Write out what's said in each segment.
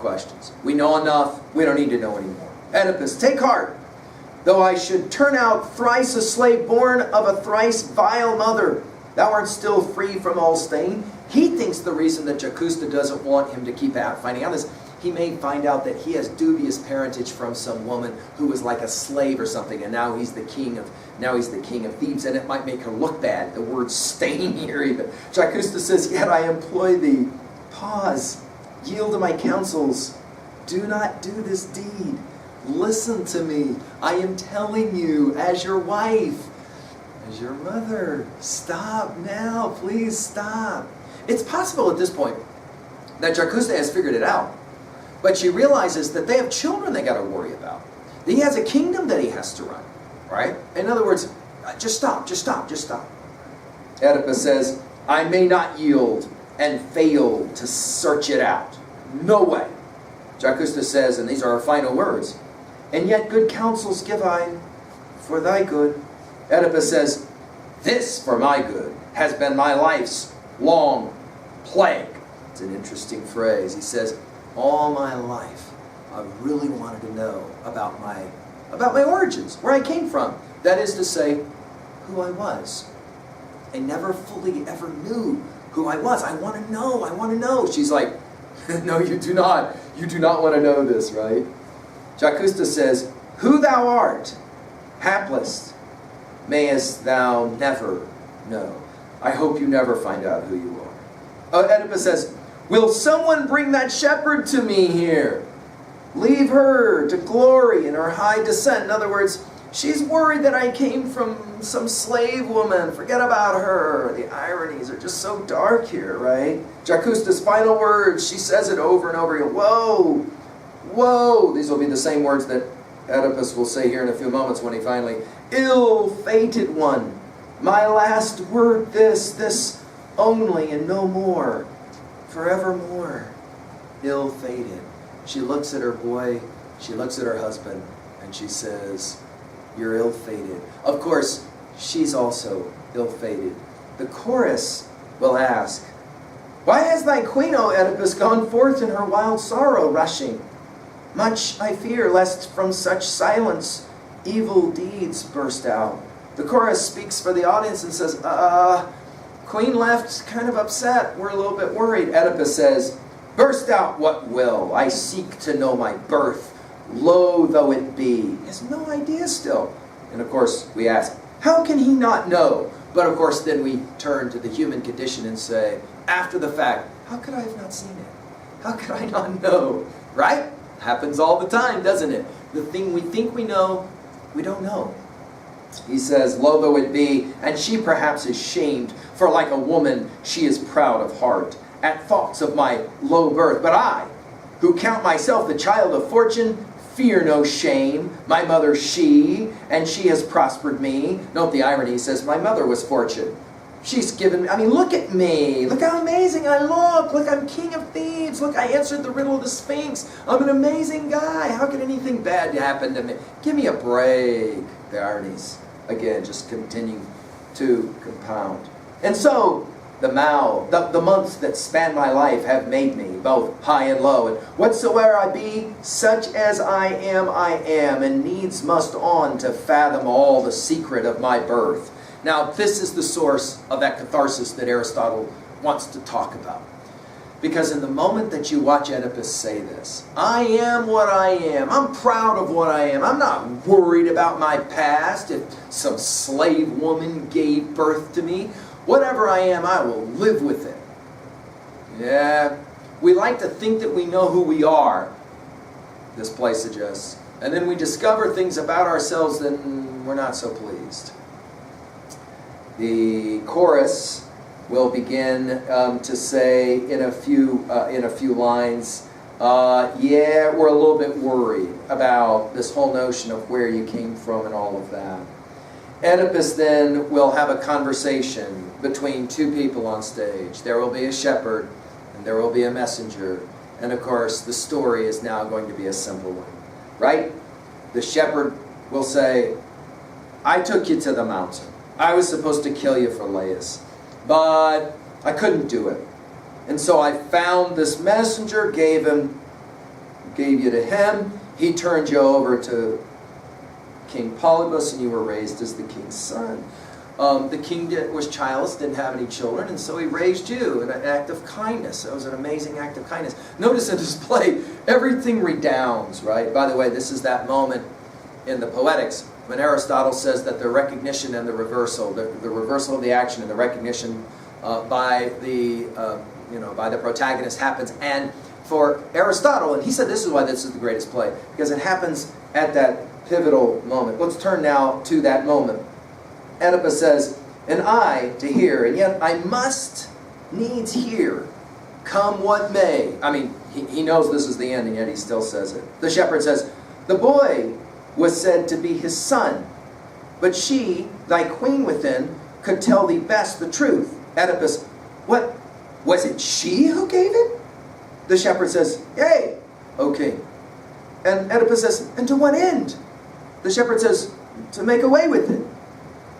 questions. We know enough. We don't need to know anymore. Oedipus, take heart. Though I should turn out thrice a slave born of a thrice vile mother, thou art still free from all stain. He thinks the reason that Jacusta doesn't want him to keep finding out is he may find out that he has dubious parentage from some woman who was like a slave or something, and now he's the king of Thebes, and it might make her look bad. The word stain here even. Jacusta says, yet I employ thee. Pause. Yield to my counsels. Do not do this deed. Listen to me. I am telling you, as your wife, as your mother. Stop now. Please stop. It's possible at this point that Jacusta has figured it out. But she realizes that they have children they got to worry about. That he has a kingdom that he has to run. Right? In other words, just stop, just stop, just stop. Oedipus says, I may not yield and fail to search it out. No way. Jacusta says, and these are our final words, and yet good counsels give I for thy good. Oedipus says, this for my good has been my life's long plague. It's an interesting phrase. He says, all my life I really wanted to know about my origins, where I came from. That is to say, who I was. I never fully ever knew who I was. I want to know. I want to know. She's like, no, you do not. You do not want to know this, right? Jacusta says, who thou art, hapless, mayest thou never know. I hope you never find out who you are. Oedipus says, will someone bring that shepherd to me here? Leave her to glory in her high descent. In other words, she's worried that I came from some slave woman. Forget about her. The ironies are just so dark here, right? Jacusta's final words, she says it over and over again. Whoa, whoa. These will be the same words that Oedipus will say here in a few moments when he finally, ill-fated one, my last word this only and no more, forevermore, ill-fated. She looks at her boy, she looks at her husband, and she says, you're ill-fated. Of course, she's also ill-fated. The chorus will ask, why has thy queen, O Oedipus, gone forth in her wild sorrow rushing? Much I fear lest from such silence evil deeds burst out. The chorus speaks for the audience and says, queen left kind of upset. We're a little bit worried. Oedipus says, burst out what will. I seek to know my birth, low though it be. He has no idea still. And of course, we ask, how can he not know? But of course, then we turn to the human condition and say, after the fact, how could I have not seen it? How could I not know? Right? Happens all the time, doesn't it? The thing we think we know, we don't know. He says, low though it be, and she perhaps is shamed, for like a woman she is proud of heart, at thoughts of my low birth. But I, who count myself the child of fortune, fear no shame. My mother she, and she has prospered me. Note the irony, he says, my mother was fortune. She's given, look at me. Look how amazing I look. Look, I'm king of Thebes. Look, I answered the riddle of the Sphinx. I'm an amazing guy. How could anything bad happen to me? Give me a break. The ironies, again, just continue to compound. And so, the months that span my life have made me, both high and low. And whatsoever I be, such as I am, and needs must on to fathom all the secret of my birth. Now, this is the source of that catharsis that Aristotle wants to talk about. Because in the moment that you watch Oedipus say this, I am what I am. I'm proud of what I am. I'm not worried about my past. If some slave woman gave birth to me, whatever I am, I will live with it. Yeah, we like to think that we know who we are, this play suggests. And then we discover things about ourselves that we're not so pleased. The chorus will begin to say in a few lines, yeah, we're a little bit worried about this whole notion of where you came from and all of that. Oedipus then will have a conversation between two people on stage. There will be a shepherd and there will be a messenger. And of course, the story is now going to be a simple one, right? The shepherd will say, I took you to the mountain. I was supposed to kill you for Laius, but I couldn't do it. And so I found this messenger, gave him gave you to him. He turned you over to King Polybus, and you were raised as the king's son. The king was childless, didn't have any children, and so he raised you in an act of kindness. It was an amazing act of kindness. Notice in this play, everything redounds, right? By the way, this is that moment in the Poetics when Aristotle says that the recognition and the reversal of the action and the recognition by the protagonist happens. And for Aristotle, and he said this is why this is the greatest play, because it happens at that pivotal moment. Let's turn now to that moment. Oedipus says, "And I to hear, and yet I must needs hear, come what may." I mean, he knows this is the end, and yet he still says it. The shepherd says, "The boy was said to be his son, but she, thy queen within, could tell thee best the truth." Oedipus, "What, was it she who gave it?" The shepherd says, "Yea, O king." And Oedipus says, "And to what end?" The shepherd says, "To make away with it."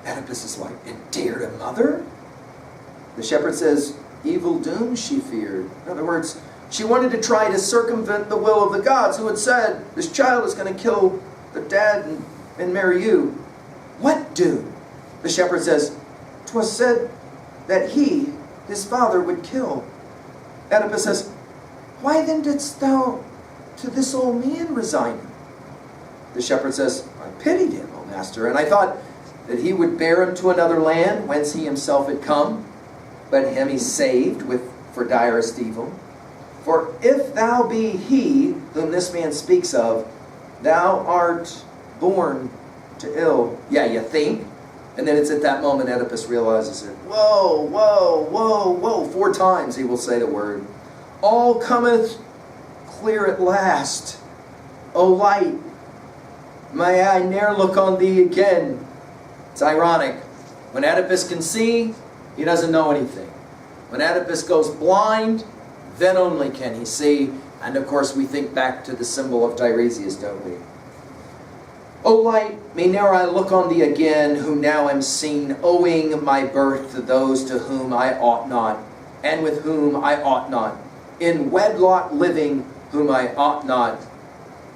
Oedipus is like, "And dared a mother?" The shepherd says, "Evil doom she feared." In other words, she wanted to try to circumvent the will of the gods who had said, this child is going to kill the dad and marry you. "What doom?" The shepherd says, "'Twas said that he, his father, would kill." Oedipus says, "Why then didst thou to this old man resign him?" The shepherd says, "I pitied him, O master, and I thought that he would bear him to another land whence he himself had come, but him he saved for direst evil. For if thou be he whom this man speaks of, thou art born to ill." Yeah, you think? And then it's at that moment Oedipus realizes it. Whoa, whoa, whoa, whoa. 4 times he will say the word. "All cometh clear at last. O light, may I ne'er look on thee again." It's ironic. When Oedipus can see, he doesn't know anything. When Oedipus goes blind, then only can he see. And of course we think back to the symbol of Tiresias, don't we? "O light, may ne'er I look on thee again, who now am seen, owing my birth to those to whom I ought not, and with whom I ought not, in wedlock living, whom I ought not,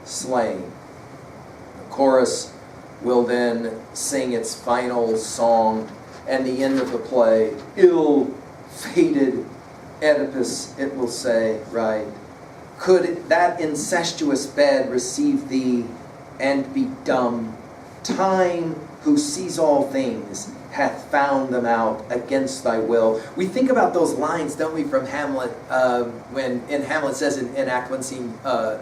slain." The chorus will then sing its final song, and the end of the play, "Ill-fated Oedipus," it will say, right? "Could that incestuous bed receive thee and be dumb? Time, who sees all things, hath found them out against thy will." We think about those lines, don't we, from Hamlet, when in Hamlet says in Act 1,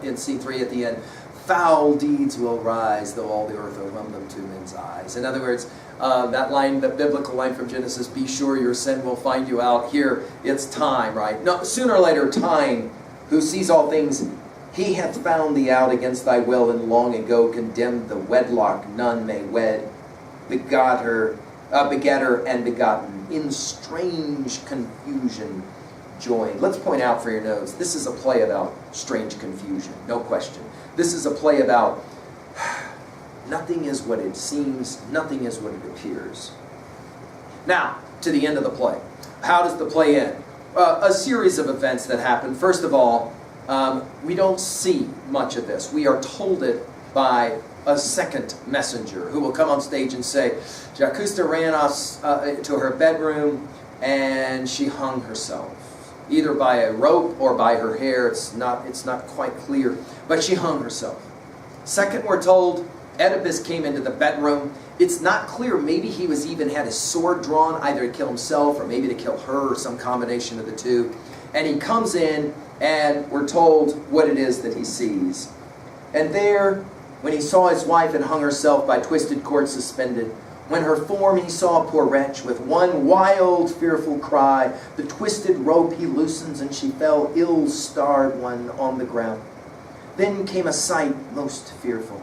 in scene 3 at the end, "Foul deeds will rise, though all the earth overwhelm them to men's eyes." In other words, that line, the biblical line from Genesis, "Be sure your sin will find you out." Here, it's time, right? No, sooner or later, time, who sees all things, he hath found thee out against thy will, and long ago condemned the wedlock none may wed, begetter and begotten, in strange confusion joined. Let's point out for your notes, this is a play about strange confusion, no question. This is a play about nothing is what it seems, nothing is what it appears. Now, to the end of the play. How does the play end? A series of events that happen. First of all, we don't see much of this. We are told it by a second messenger who will come on stage and say, Jacusta ran off to her bedroom and she hung herself. Either by a rope or by her hair. It's not quite clear. But she hung herself. Second, we're told Oedipus came into the bedroom. It's not clear. Maybe he even had his sword drawn, either to kill himself or maybe to kill her, or some combination of the two. And he comes in, and we're told what it is that he sees. And there, when he saw his wife and hung herself by twisted cord suspended, when her form he saw, poor wretch, with one wild, fearful cry, the twisted rope he loosens, and she fell, ill-starred one, on the ground. Then came a sight most fearful.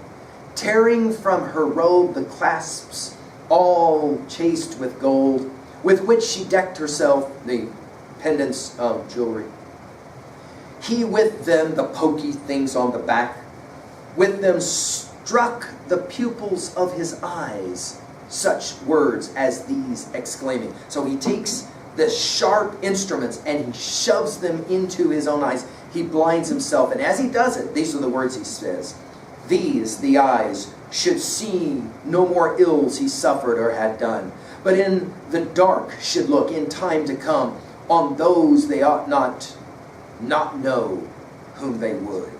Tearing from her robe the clasps, all chased with gold, with which she decked herself, the pendants of jewelry. He with them, the pokey things on the back, with them struck the pupils of his eyes, such words as these exclaiming. So he takes the sharp instruments and he shoves them into his own eyes. he blinds himself. And as he does it, these are the words he says. These, the eyes, should see no more ills he suffered or had done, but in the dark should look in time to come on those they ought not know whom they would.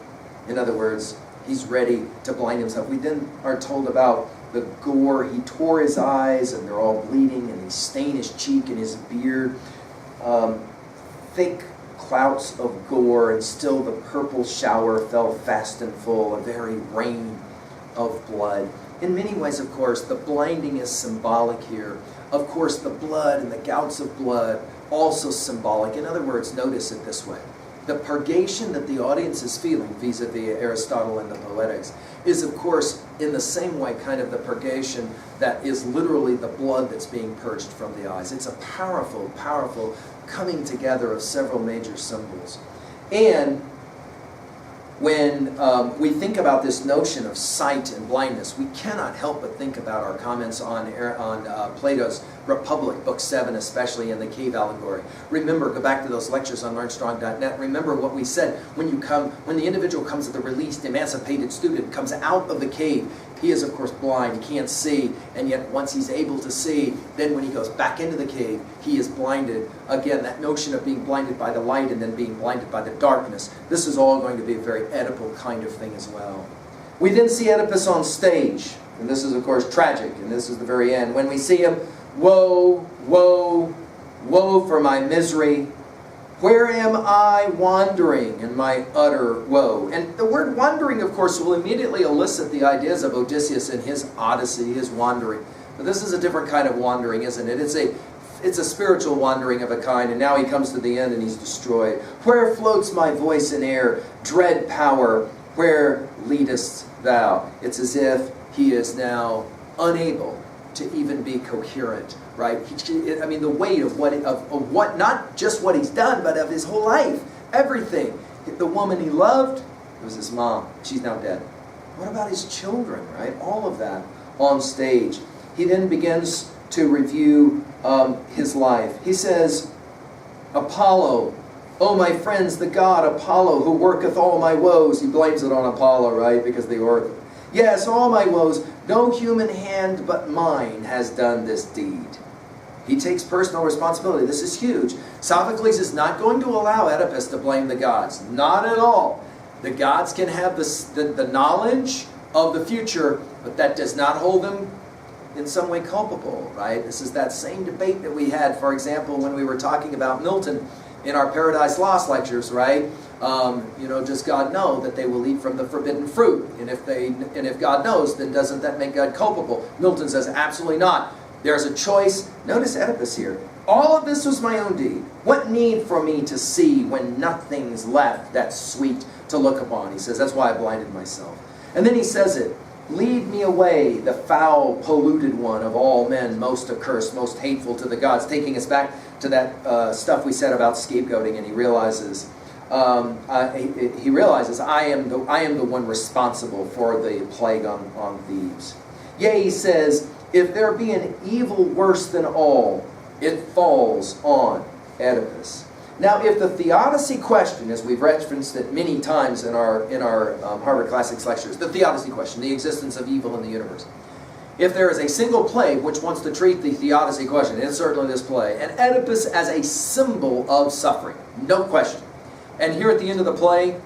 In other words, he's ready to blind himself. We then are told about the gore. He tore his eyes and they're all bleeding, and he stained his cheek and his beard. Thick clouds of gore, and still the purple shower fell fast and full, a very rain of blood. In many ways, of course, the blinding is symbolic here. Of course, the blood and the gouts of blood also symbolic. In other words, notice it this way. The purgation that the audience is feeling vis-a-vis Aristotle and the Poetics is, of course, in the same way kind of the purgation that is literally the blood that's being purged from the eyes. It's a powerful, powerful coming together of several major symbols. And when we think about this notion of sight and blindness, we cannot help but think about our comments on Plato's Republic, Book 7, especially in the cave allegory. Remember, go back to those lectures on learnstrong.net. Remember what we said when the individual comes to the released, emancipated student, comes out of the cave. He is, of course, blind, he can't see, and yet once he's able to see, then when he goes back into the cave, he is blinded. Again, that notion of being blinded by the light and then being blinded by the darkness, this is all going to be a very Oedipal kind of thing as well. We then see Oedipus on stage, and this is, of course, tragic, and this is the very end. When we see him, woe, woe, woe for my misery. Where am I wandering in my utter woe? And the word wandering, of course, will immediately elicit the ideas of Odysseus and his odyssey, his wandering. But this is a different kind of wandering, isn't it? It's a spiritual wandering of a kind, and now he comes to the end and he's destroyed. Where floats my voice in air, dread power, where leadest thou? It's as if he is now unable to even be coherent, right? I mean, the weight of what, not just what he's done, but of his whole life, everything. The woman he loved, it was his mom. She's now dead. What about his children, right? All of that on stage. He then begins to review his life. He says, Apollo, oh my friends, the god Apollo, who worketh all my woes. He blames it on Apollo, right? Because they work. Yes, all my woes. No human hand but mine has done this deed. He takes personal responsibility. This is huge. Sophocles is not going to allow Oedipus to blame the gods. Not at all. The gods can have the knowledge of the future, but that does not hold them in some way culpable, right? This is that same debate that we had, for example, when we were talking about Milton in our Paradise Lost lectures, right? Does God know that they will eat from the forbidden fruit? And if God knows, then doesn't that make God culpable? Milton says, absolutely not. There's a choice. Notice Oedipus here. All of this was my own deed. What need for me to see when nothing's left that's sweet to look upon? He says, that's why I blinded myself. And then he says it. Lead me away, the foul, polluted one of all men, most accursed, most hateful to the gods. Taking us back to that stuff we said about scapegoating, and he realizes I am the one responsible for the plague on Thebes. Yea, he says, if there be an evil worse than all, it falls on Oedipus. Now, if the theodicy question, as we've referenced it many times in our Harvard Classics lectures, the theodicy question, the existence of evil in the universe. If there is a single play which wants to treat the theodicy question, it's certainly this play. And Oedipus as a symbol of suffering, no question. And here at the end of the play,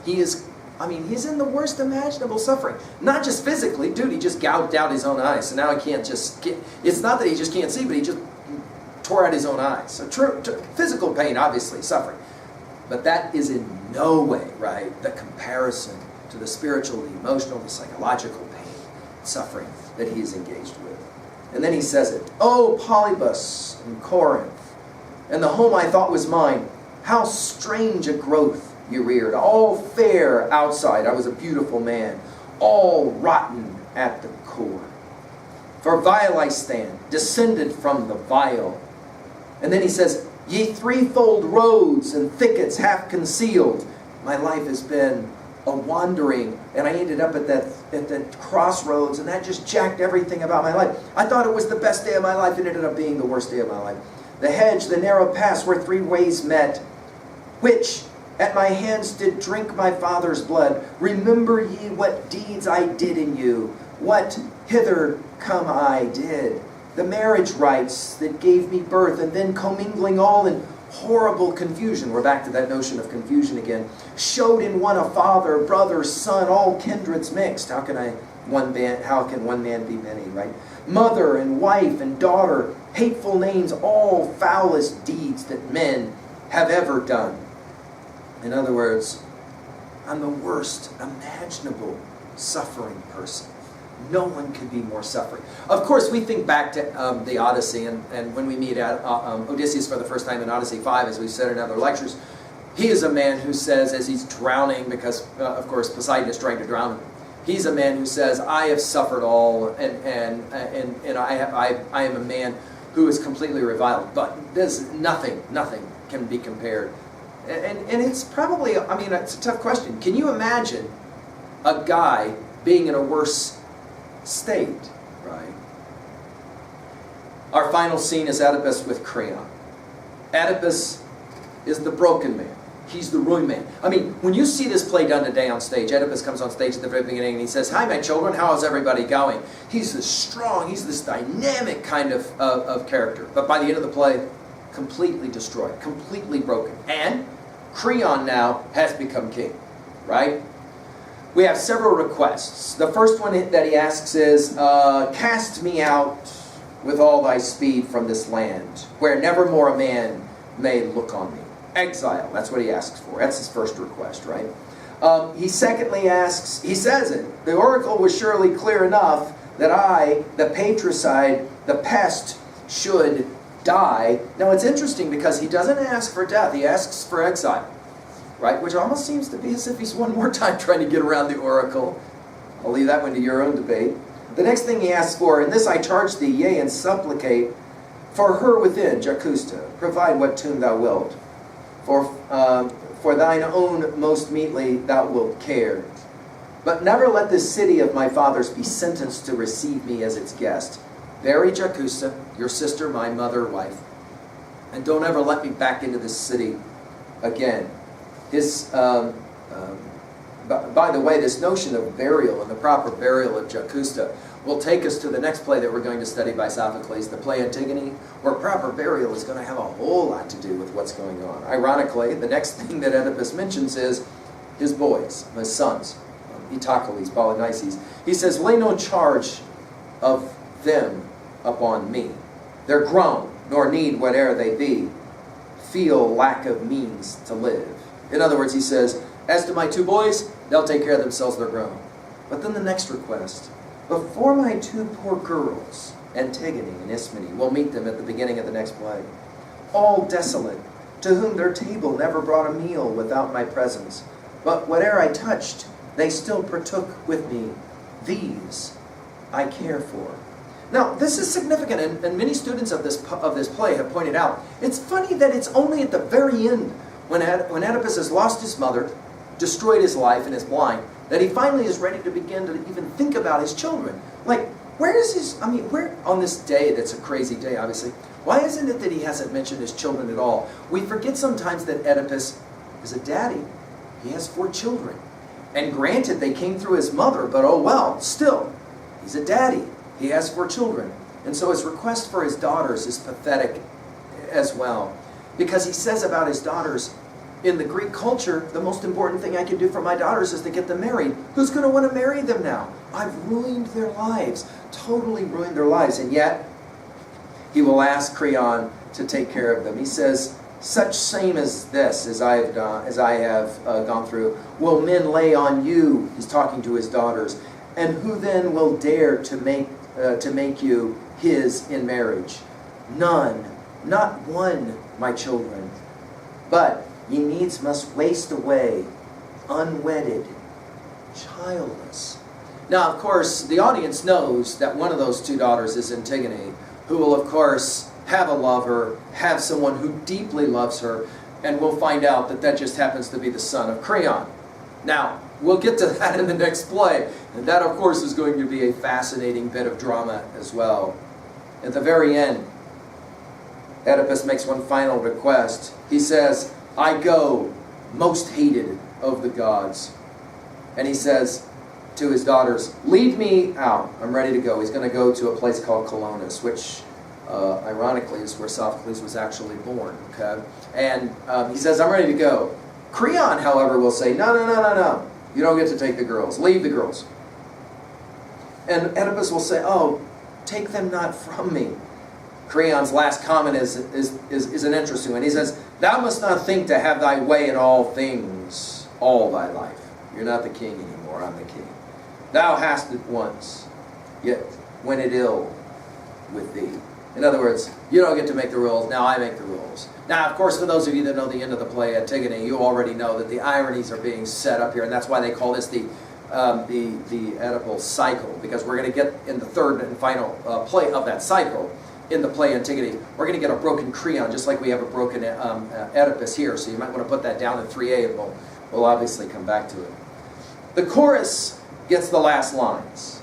he's in the worst imaginable suffering. Not just physically, dude, he just gouged out his own eyes. So now he can't it's not that he just can't see, but he just tore out his own eyes. So physical pain, obviously, suffering. But that is in no way, right, the comparison to the spiritual, the emotional, the psychological pain, suffering that he is engaged with. And then he says it, oh, Polybus and Corinth, and the home I thought was mine, how strange a growth you reared, all fair outside, I was a beautiful man, all rotten at the core. For vile I stand, descended from the vile. And then he says, ye threefold roads and thickets half concealed. My life has been a wandering, and I ended up at that crossroads, and that just jacked everything about my life. I thought it was the best day of my life, it ended up being the worst day of my life. The hedge, the narrow pass where three ways met, which At my hands did drink my father's blood. Remember ye what deeds I did in you, what hither come I did. The marriage rites that gave me birth, and then commingling all in horrible confusion, we're back to that notion of confusion again, showed in one a father, brother, son, all kindreds mixed. How can one man be many, right? Mother and wife and daughter, hateful names, all foulest deeds that men have ever done. In other words, I'm the worst imaginable suffering person. No one could be more suffering. Of course, we think back to the Odyssey, and when we meet Odysseus for the first time in Odyssey 5, as we've said in other lectures, he is a man who says, as he's drowning, because, of course, Poseidon is trying to drown him, he's a man who says, I have suffered all, and I am a man who is completely reviled. But there's nothing can be compared. And it's probably, it's a tough question. Can you imagine a guy being in a worse state, right? Our final scene is Oedipus with Creon. Oedipus is the broken man. He's the ruined man. When you see this play done today on stage, Oedipus comes on stage at the very beginning and he says, "Hi, my children, how is everybody going?" He's this strong, he's this dynamic kind of character. But by the end of the play, completely destroyed, completely broken. And Creon now has become king, right? We have several requests. The first one that he asks is, cast me out with all thy speed from this land, where never more a man may look on me. Exile, that's what he asks for. That's his first request, right? He secondly asks, he says it, the oracle was surely clear enough that I, the patricide, the pest, should die. Now it's interesting because he doesn't ask for death, he asks for exile. Right? Which almost seems to be as if he's one more time trying to get around the oracle. I'll leave that one to your own debate. The next thing he asks for, "In this I charge thee, yea, and supplicate, for her within, Jacusta, provide what tomb thou wilt. For thine own most meetly thou wilt care. But never let this city of my fathers be sentenced to receive me as its guest. Bury Jacusta, your sister, my mother, wife, and don't ever let me back into this city again." By the way, this notion of burial and the proper burial of Jacusta will take us to the next play that we're going to study by Sophocles, the play Antigone, where proper burial is going to have a whole lot to do with what's going on. Ironically, the next thing that Oedipus mentions is his boys, his sons, Eteocles, Polynices. He says, "Lay no charge of them upon me. They're grown, nor need, whate'er they be, feel lack of means to live." In other words, he says, as to my two boys, they'll take care of themselves, they're grown. But then the next request, before my two poor girls, Antigone and Ismene, we'll meet them at the beginning of the next play, all desolate, to whom their table never brought a meal without my presence, but whate'er I touched, they still partook with me. These I care for. Now, this is significant, and many students of this play have pointed out, it's funny that it's only at the very end, when Oedipus has lost his mother, destroyed his life, and is blind, that he finally is ready to begin to even think about his children. Like, where on this day, that's a crazy day, obviously, why isn't it that he hasn't mentioned his children at all? We forget sometimes that Oedipus is a daddy. He has 4 children. And granted, they came through his mother, but oh well, still, he's a daddy. He has 4 children. And so his request for his daughters is pathetic as well. Because he says about his daughters, in the Greek culture, the most important thing I can do for my daughters is to get them married. Who's going to want to marry them now? I've ruined their lives. Totally ruined their lives. And yet, he will ask Creon to take care of them. He says, such same as this, as I have gone through, will men lay on you, he's talking to his daughters, and who then will dare to make you his in marriage? None, not one, my children. But ye needs must waste away, unwedded, childless. Now, of course, the audience knows that one of those 2 daughters is Antigone, who will, of course, have a lover, have someone who deeply loves her, and we'll find out that that just happens to be the son of Creon. Now, we'll get to that in the next play, and that, of course, is going to be a fascinating bit of drama as well. At the very end, Oedipus makes one final request. He says, I go, most hated of the gods. And he says to his daughters, lead me out. I'm ready to go. He's going to go to a place called Colonus, which ironically is where Sophocles was actually born. Okay? And he says, I'm ready to go. Creon, however, will say, no, no, no, no, no. You don't get to take the girls. Leave the girls. And Oedipus will say, oh, take them not from me. Creon's last comment is an interesting one. He says, thou must not think to have thy way in all things all thy life. You're not the king anymore, I'm the king. Thou hast it once, yet went it ill with thee. In other words, you don't get to make the rules, now I make the rules. Now, of course, for those of you that know the end of the play, Antigone, you already know that the ironies are being set up here, and that's why they call this the Oedipal cycle, because we're going to get in the third and final play of that cycle, in the play Antigone, we're going to get a broken Creon, just like we have a broken Oedipus here, so you might want to put that down in 3a, and we'll obviously come back to it. The chorus gets the last lines.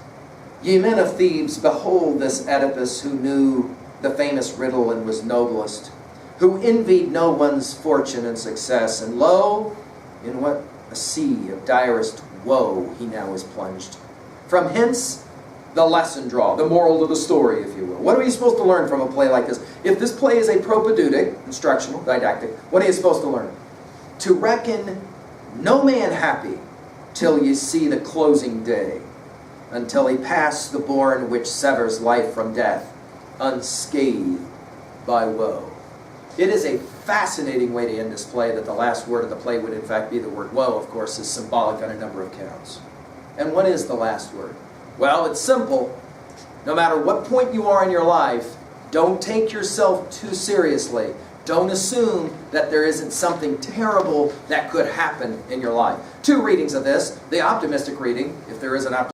Ye men of Thebes, behold this Oedipus who knew the famous riddle and was noblest, who envied no one's fortune and success, and lo, in what a sea of direst woe he now is plunged. From hence the lesson draw, the moral to the story, if you will. What are you supposed to learn from a play like this? If this play is a propedeutic, instructional, didactic, what are you supposed to learn? To reckon no man happy till you see the closing day, until he pass the bourne which severs life from death, unscathed by woe. It is a fascinating way to end this play that the last word of the play would in fact be the word woe. Of course, is symbolic on a number of counts. And what is the last word? Well, it's simple. No matter what point you are in your life, don't take yourself too seriously. Don't assume that there isn't something terrible that could happen in your life. Two readings of this. The optimistic reading, if there is an optimistic